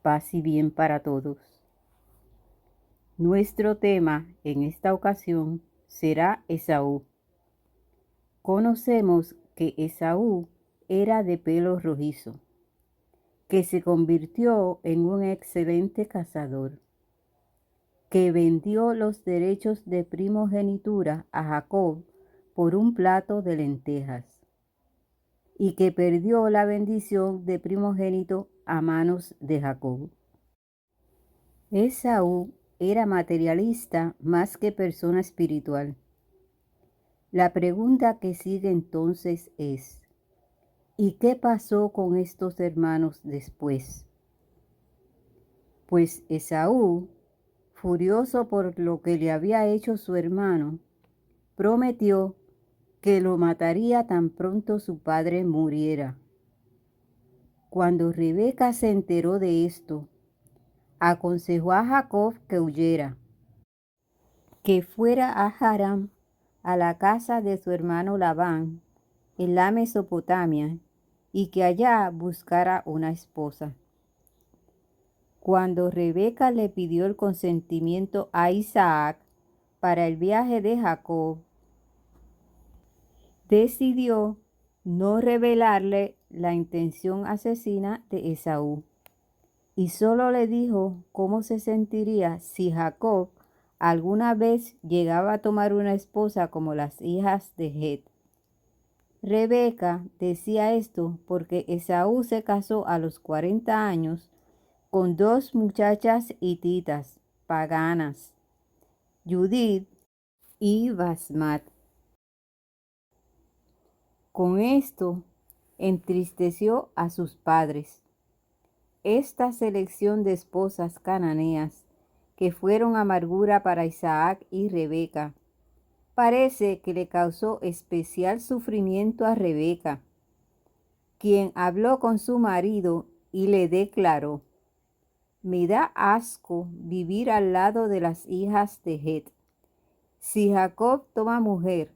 Paz y bien para todos. Nuestro tema en esta ocasión será Esaú. Conocemos que Esaú era de pelo rojizo, que se convirtió en un excelente cazador, que vendió los derechos de primogenitura a Jacob por un plato de lentejas, y que perdió la bendición de primogénito a manos de Jacob. Esaú era materialista más que persona espiritual. La pregunta que sigue entonces es, ¿y qué pasó con estos hermanos después? Pues Esaú, furioso por lo que le había hecho su hermano, prometió que lo mataría tan pronto su padre muriera. Cuando Rebeca se enteró de esto, aconsejó a Jacob que huyera, que fuera a Harán, a la casa de su hermano Labán, en la Mesopotamia, y que allá buscara una esposa. Cuando Rebeca le pidió el consentimiento a Isaac para el viaje de Jacob, decidió no revelarle la intención asesina de Esaú, y solo le dijo cómo se sentiría si Jacob alguna vez llegaba a tomar una esposa como las hijas de Het. Rebeca decía esto porque Esaú se casó a los 40 años con dos muchachas hititas paganas, Judith y Basmat. Con esto entristeció a sus padres. Esta selección de esposas cananeas, que fueron amargura para Isaac y Rebeca, parece que le causó especial sufrimiento a Rebeca, quien habló con su marido y le declaró: me da asco vivir al lado de las hijas de Het. Si Jacob toma mujer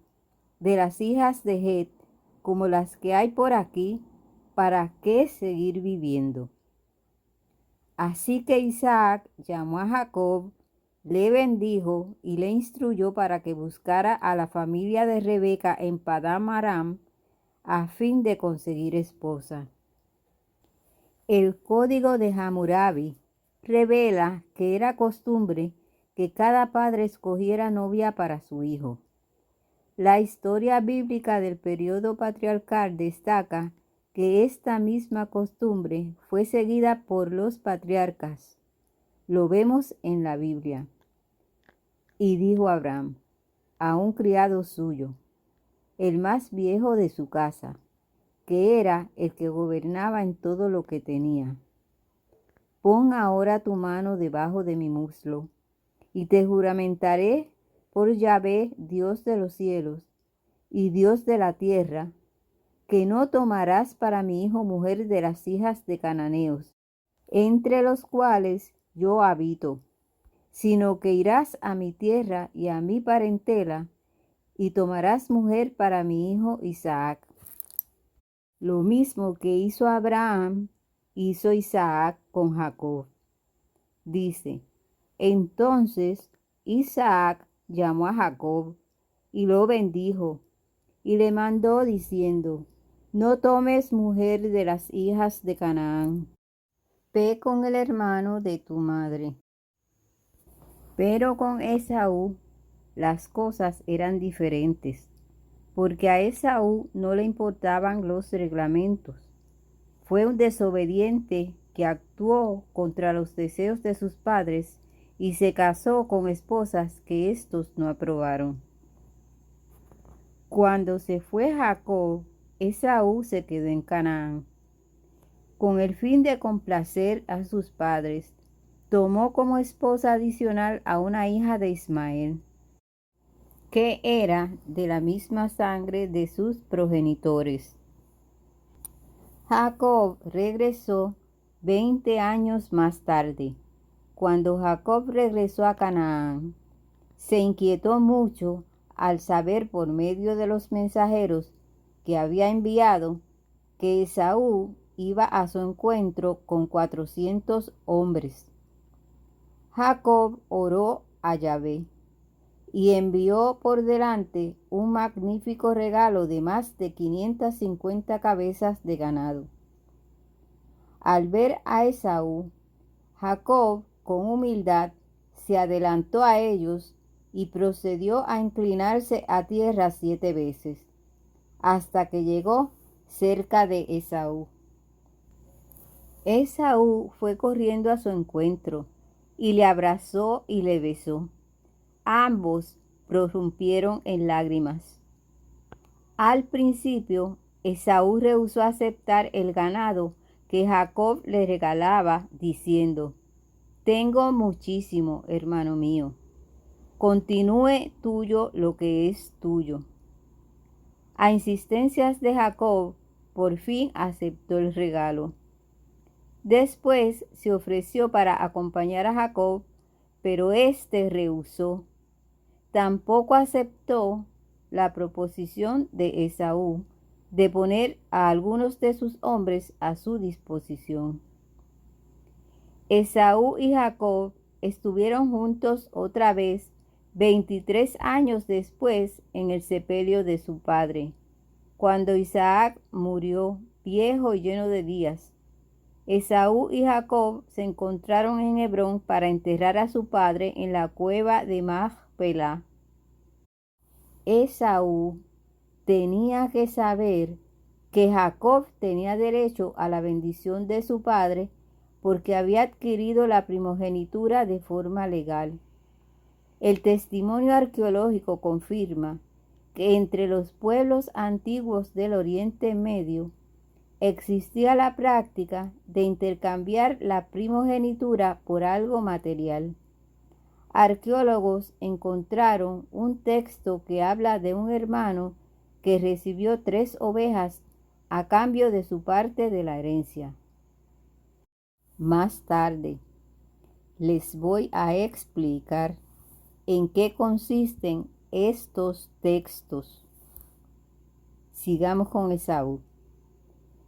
de las hijas de Het, como las que hay por aquí, ¿para qué seguir viviendo? Así que Isaac llamó a Jacob, le bendijo y le instruyó para que buscara a la familia de Rebeca en Padán Aram a fin de conseguir esposa. El código de Hammurabi revela que era costumbre que cada padre escogiera novia para su hijo. La historia bíblica del periodo patriarcal destaca que esta misma costumbre fue seguida por los patriarcas. Lo vemos en la Biblia. Y dijo Abraham a un criado suyo, el más viejo de su casa, que era el que gobernaba en todo lo que tenía: pon ahora tu mano debajo de mi muslo, y te juramentaré por Yahvé, Dios de los cielos y Dios de la tierra, que no tomarás para mi hijo mujer de las hijas de cananeos, entre los cuales yo habito, sino que irás a mi tierra y a mi parentela, y tomarás mujer para mi hijo Isaac. Lo mismo que hizo Abraham, hizo Isaac con Jacob. Dice: entonces Isaac llamó a Jacob y lo bendijo, y le mandó diciendo: no tomes mujer de las hijas de Canaán, ve con el hermano de tu madre. Pero con Esaú las cosas eran diferentes, porque a Esaú no le importaban los reglamentos. Fue un desobediente que actuó contra los deseos de sus padres y se casó con esposas que éstos no aprobaron. Cuando se fue Jacob, Esaú se quedó en Canaán. Con el fin de complacer a sus padres, tomó como esposa adicional a una hija de Ismael, que era de la misma sangre de sus progenitores. Jacob regresó 20 años más tarde. Cuando Jacob regresó a Canaán, se inquietó mucho al saber por medio de los mensajeros que había enviado que Esaú iba a su encuentro con 400 hombres. Jacob oró a Yahvé y envió por delante un magnífico regalo de más de 550 cabezas de ganado. Al ver a Esaú, Jacob, con humildad, se adelantó a ellos y procedió a inclinarse a tierra 7 veces, hasta que llegó cerca de Esaú. Esaú fue corriendo a su encuentro y le abrazó y le besó. Ambos prorrumpieron en lágrimas. Al principio, Esaú rehusó aceptar el ganado que Jacob le regalaba, diciendo: «Tengo muchísimo, hermano mío. Continúe tuyo lo que es tuyo». A insistencias de Jacob, por fin aceptó el regalo. Después se ofreció para acompañar a Jacob, pero éste rehusó. Tampoco aceptó la proposición de Esaú de poner a algunos de sus hombres a su disposición. Esaú y Jacob estuvieron juntos otra vez 23 años después en el sepelio de su padre, cuando Isaac murió viejo y lleno de días. Esaú y Jacob se encontraron en Hebrón para enterrar a su padre en la cueva de Macpelá. Esaú tenía que saber que Jacob tenía derecho a la bendición de su padre porque había adquirido la primogenitura de forma legal. El testimonio arqueológico confirma que entre los pueblos antiguos del Oriente Medio existía la práctica de intercambiar la primogenitura por algo material. Arqueólogos encontraron un texto que habla de un hermano que recibió 3 ovejas a cambio de su parte de la herencia. Más tarde les voy a explicar en qué consisten estos textos. Sigamos con Esaú.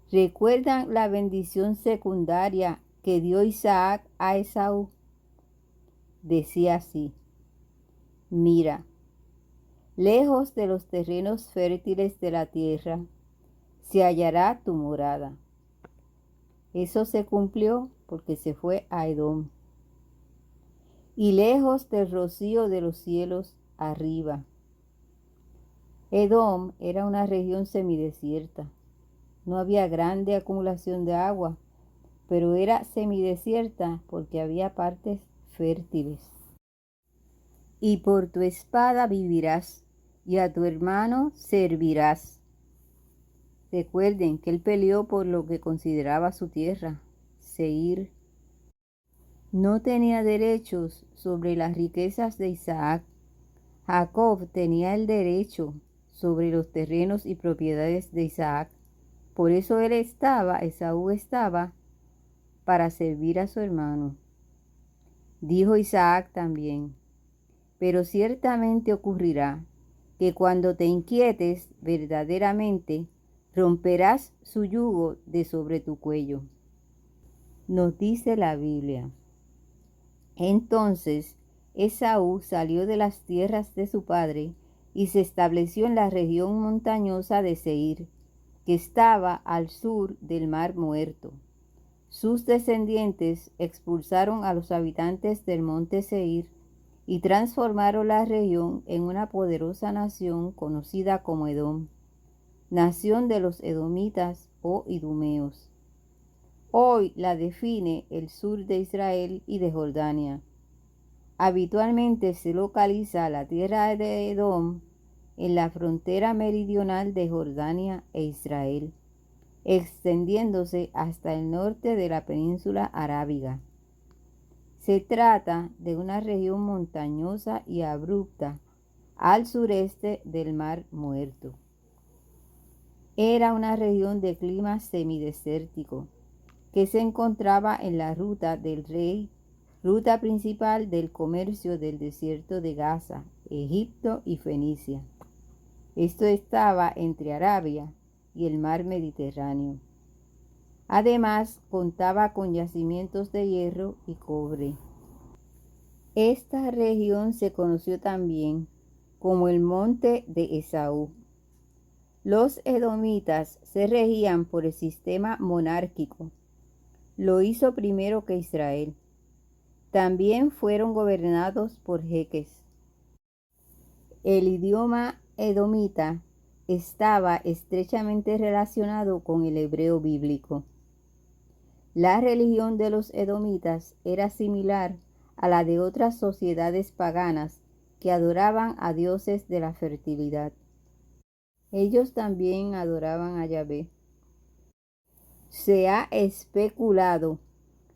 ¿Recuerdan la bendición secundaria que dio Isaac a Esaú? Decía así: «Mira, lejos de los terrenos fértiles de la tierra se hallará tu morada». Eso se cumplió porque se fue a Edom. «Y lejos del rocío de los cielos arriba». Edom era una región semidesierta. No había grande acumulación de agua, pero era semidesierta porque había partes fértiles. «Y por tu espada vivirás, y a tu hermano servirás». Recuerden que él peleó por lo que consideraba su tierra, Seir. No tenía derechos sobre las riquezas de Isaac. Jacob tenía el derecho sobre los terrenos y propiedades de Isaac. Por eso Esaú estaba para servir a su hermano. Dijo Isaac también: «Pero ciertamente ocurrirá que cuando te inquietes verdaderamente, romperás su yugo de sobre tu cuello». Nos dice la Biblia: «Entonces Esaú salió de las tierras de su padre y se estableció en la región montañosa de Seir, que estaba al sur del Mar Muerto. Sus descendientes expulsaron a los habitantes del monte Seir y transformaron la región en una poderosa nación conocida como Edom, nación de los edomitas o idumeos. Hoy la define el sur de Israel y de Jordania. Habitualmente se localiza la tierra de Edom en la frontera meridional de Jordania e Israel, extendiéndose hasta el norte de la península arábiga. Se trata de una región montañosa y abrupta al sureste del Mar Muerto. Era una región de clima semidesértico que se encontraba en la ruta del rey, ruta principal del comercio del desierto de Gaza, Egipto y Fenicia. Esto estaba entre Arabia y el mar Mediterráneo. Además, contaba con yacimientos de hierro y cobre. Esta región se conoció también como el monte de Esaú. Los edomitas se regían por el sistema monárquico. Lo hizo primero que Israel. También fueron gobernados por jeques. El idioma edomita estaba estrechamente relacionado con el hebreo bíblico. La religión de los edomitas era similar a la de otras sociedades paganas que adoraban a dioses de la fertilidad. Ellos también adoraban a Yahvé. Se ha especulado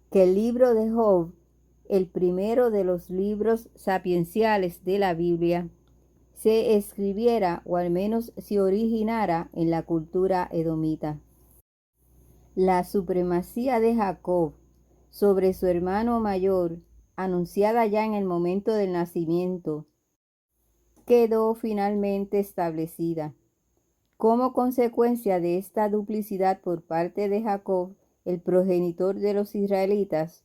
que el libro de Job, el primero de los libros sapienciales de la Biblia, se escribiera o al menos se originara en la cultura edomita. La supremacía de Jacob sobre su hermano mayor, anunciada ya en el momento del nacimiento, quedó finalmente establecida. Como consecuencia de esta duplicidad por parte de Jacob, el progenitor de los israelitas,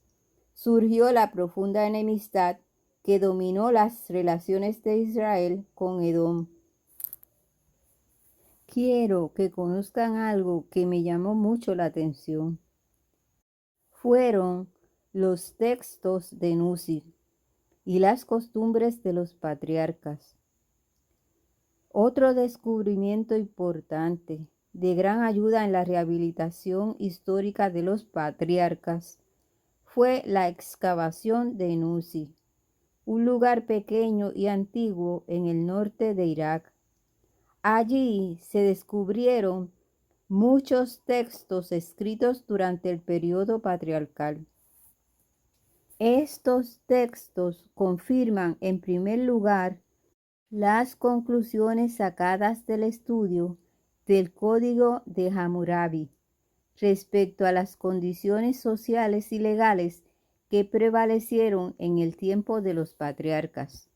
surgió la profunda enemistad que dominó las relaciones de Israel con Edom. Quiero que conozcan algo que me llamó mucho la atención. Fueron los textos de Nuzi y las costumbres de los patriarcas. Otro descubrimiento importante, de gran ayuda en la rehabilitación histórica de los patriarcas, fue la excavación de Nuzi, un lugar pequeño y antiguo en el norte de Irak. Allí se descubrieron muchos textos escritos durante el periodo patriarcal. Estos textos confirman, en primer lugar, las conclusiones sacadas del estudio del Código de Hammurabi respecto a las condiciones sociales y legales que prevalecieron en el tiempo de los patriarcas.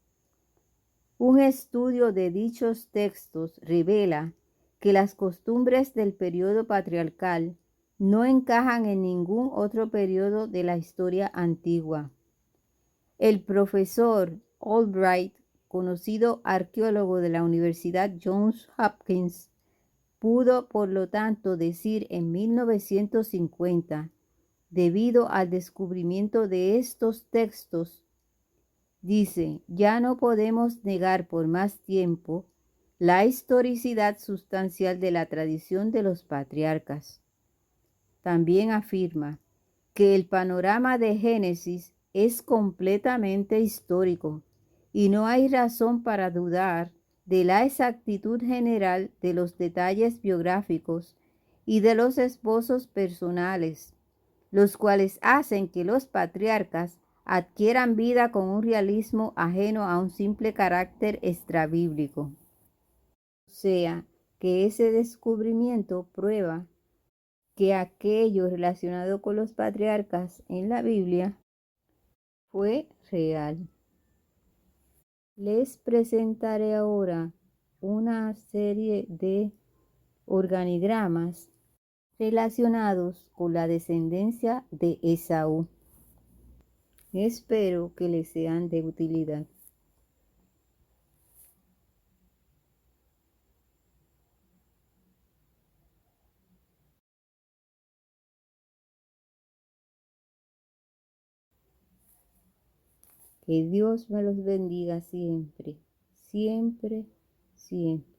Un estudio de dichos textos revela que las costumbres del periodo patriarcal no encajan en ningún otro periodo de la historia antigua. El profesor Albright, conocido arqueólogo de la Universidad Johns Hopkins, pudo por lo tanto decir en 1950, debido al descubrimiento de estos textos, dice, ya no podemos negar por más tiempo la historicidad sustancial de la tradición de los patriarcas. También afirma que el panorama de Génesis es completamente histórico y no hay razón para dudar de la exactitud general de los detalles biográficos y de los esbozos personales, los cuales hacen que los patriarcas adquieran vida con un realismo ajeno a un simple carácter extrabíblico. O sea, que ese descubrimiento prueba que aquello relacionado con los patriarcas en la Biblia fue real. Les presentaré ahora una serie de organigramas relacionados con la descendencia de Esaú. Espero que les sean de utilidad. Que Dios me los bendiga siempre, siempre, siempre.